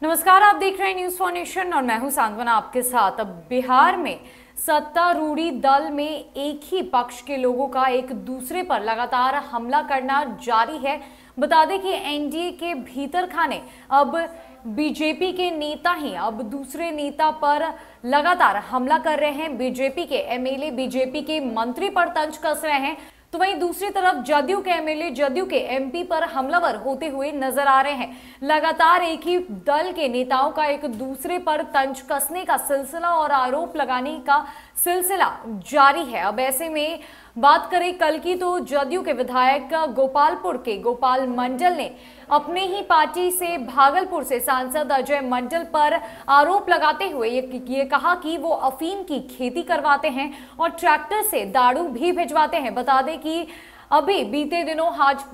नमस्कार, आप देख रहे हैं न्यूज फॉर नेशन और मैं हूं सांत्वना आपके साथ। अब बिहार में सत्तारूढ़ी दल में एक ही पक्ष के लोगों का एक दूसरे पर लगातार हमला करना जारी है। बता दें कि एनडीए के भीतर खाने अब बीजेपी के नेता ही अब दूसरे नेता पर लगातार हमला कर रहे हैं। बीजेपी के एमएलए बीजेपी के मंत्री पर तंज कस रहे हैं, तो वहीं दूसरी तरफ जदयू के एमएलए जदयू के एमपी पर हमलावर होते हुए नजर आ रहे हैं। लगातार एक ही दल के नेताओं का एक दूसरे पर तंज कसने का सिलसिला और आरोप लगाने का सिलसिला जारी है। अब ऐसे में बात करें कल की, तो जदयू के विधायक गोपालपुर के गोपाल मंडल ने अपने ही पार्टी से भागलपुर से सांसद अजय मंडल पर आरोप लगाते हुए ये कहा कि वो अफीम की खेती करवाते हैं और ट्रैक्टर से दारू भी भिजवाते हैं। बता दें कि अभी बीते दिनों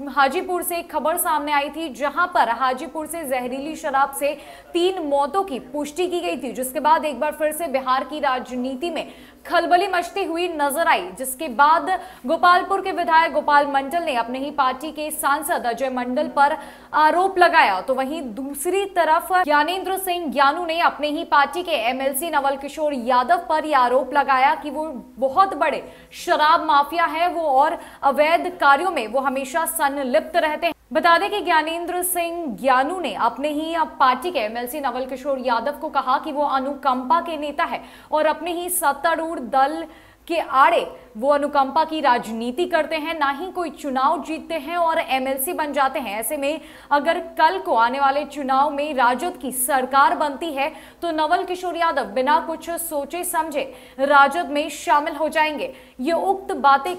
हाजीपुर से एक खबर सामने आई थी, जहां पर हाजीपुर से जहरीली शराब से 3 मौतों की पुष्टि की गई थी, जिसके बाद एक बार फिर से बिहार की राजनीति में खलबली मचती हुई नजर आई। जिसके बाद गोपालपुर के विधायक गोपाल मंडल ने अपने ही पार्टी के सांसद अजय मंडल पर आरोप लगाया, तो वहीं दूसरी तरफ ज्ञानेंद्र सिंह ज्ञानू ने अपने ही पार्टी के एमएलसी नवल किशोर यादव पर यह आरोप लगाया कि वो बहुत बड़े शराब माफिया है वो और अवैध कार्यों में वो हमेशा संलिप्त रहते हैं। बता दें कि ज्ञानेंद्र सिंह ज्ञानू ने अपने ही पार्टी के एमएलसी नवल किशोर यादव को कहा कि वो अनुकंपा के नेता है और अपने ही सत्तारूढ़ दल के आड़े वो अनुकंपा की राजनीति करते हैं, ना ही कोई चुनाव जीतते हैं और एमएलसी बन जाते हैं। ऐसे में अगर कल को आने वाले चुनाव में राजद की सरकार बनती है तो नवल किशोर यादव बिना कुछ सोचे समझे राजद में शामिल हो जाएंगे। ये उक्त बातें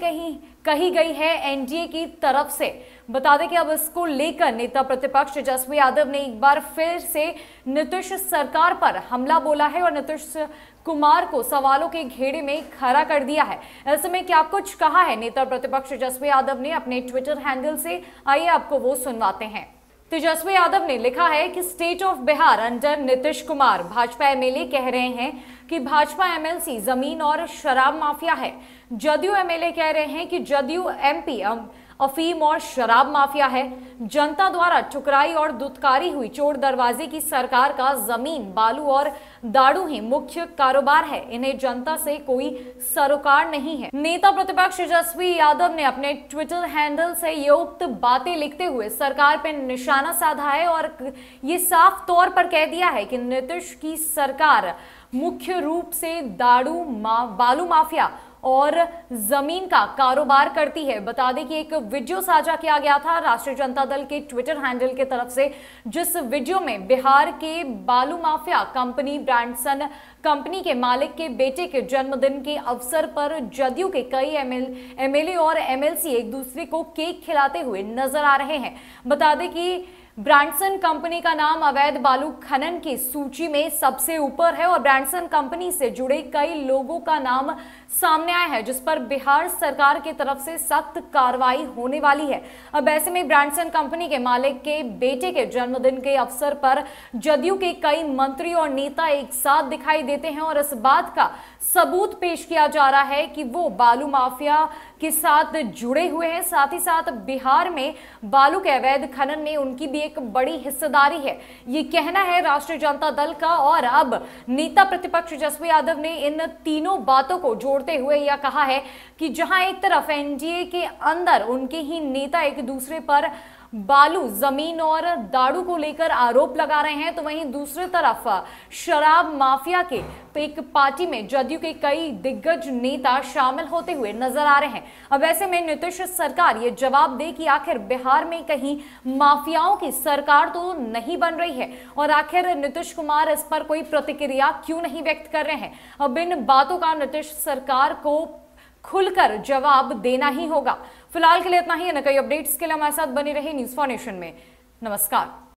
कही गई है एनडीए की तरफ से। बता दें कि अब इसको लेकर नेता प्रतिपक्ष तेजस्वी यादव ने एक बार फिर से नीतीश सरकार पर हमला बोला है और नीतीश कुमार को सवालों के घेरे में खड़ा कर दिया है। ऐसे में क्या कुछ कहा है नेता प्रतिपक्ष तेजस्वी यादव ने अपने ट्विटर हैंडल से, आइए आपको वो सुनवाते हैं। तेजस्वी यादव ने लिखा है कि state of Bihar under Nitish Kumar. Bhajpa MLA कह रहे हैं कि भाजपा एमएलसी जमीन और शराब माफिया है। जदयू एमएलए कह रहे हैं कि जदयू एमपी अफीम और शराब माफिया है। जनता द्वारा ठुकराई और दुत्कारी हुई चोर दरवाजे की सरकार का जमीन, बालू और दारू ही मुख्य कारोबार है। इन्हें जनता से कोई सरोकार नहीं है। नेता प्रतिपक्ष तेजस्वी यादव ने अपने ट्विटर हैंडल से ये उक्त बातें लिखते हुए सरकार पर निशाना साधा है और ये साफ तौर पर कह दिया है कि नीतीश की सरकार मुख्य रूप से बालू माफिया और जमीन का कारोबार करती है। बता दें कि एक वीडियो साझा किया गया था राष्ट्रीय जनता दल के ट्विटर हैंडल के तरफ से, जिस वीडियो में बिहार के बालू माफिया कंपनी ब्रांडसन कंपनी के मालिक के बेटे के जन्मदिन के अवसर पर जदयू के कई एमएलए और एमएलसी एक दूसरे को केक खिलाते हुए नजर आ रहे हैं। बता दें कि ब्रांडसन कंपनी का नाम अवैध बालू खनन की सूची में सबसे ऊपर है और ब्रांडसन कंपनी से जुड़े कई लोगों का नाम सामने आया है, जिस पर बिहार सरकार की तरफ से सख्त कार्रवाई होने वाली है। अब ऐसे में ब्रांडसन कंपनी के मालिक के बेटे के जन्मदिन के अवसर पर जदयू के कई मंत्री और नेता एक साथ दिखाई देते हैं और इस बात का सबूत पेश किया जा रहा है कि वो बालू माफिया के साथ जुड़े हुए हैं। साथ ही साथ बिहार में बालू के अवैध खनन में उनकी भी एक बड़ी हिस्सेदारी है, ये कहना है राष्ट्रीय जनता दल का। और अब नेता प्रतिपक्ष तेजस्वी यादव ने इन तीनों बातों को जोड़ते हुए यह कहा है कि जहां एक तरफ एनडीए के अंदर उनके ही नेता एक दूसरे पर बालू, जमीन और दारू को लेकर आरोप लगा रहे हैं, तो वहीं दूसरी तरफ शराब माफिया के एक पार्टी में जदयू के कई दिग्गज नेता शामिल होते हुए नजर आ रहे हैं। अब ऐसे में नीतीश सरकार ये जवाब दे कि आखिर बिहार में कहीं माफियाओं की सरकार तो नहीं बन रही है और आखिर नीतीश कुमार इस पर कोई प्रतिक्रिया क्यों नहीं व्यक्त कर रहे हैं। अब इन बातों का नीतीश सरकार को खुलकर जवाब देना ही होगा। फिलहाल के लिए इतना ही। कई अपडेट्स के लिए हमारे साथ बने रहे न्यूज फॉर नेशन में। नमस्कार।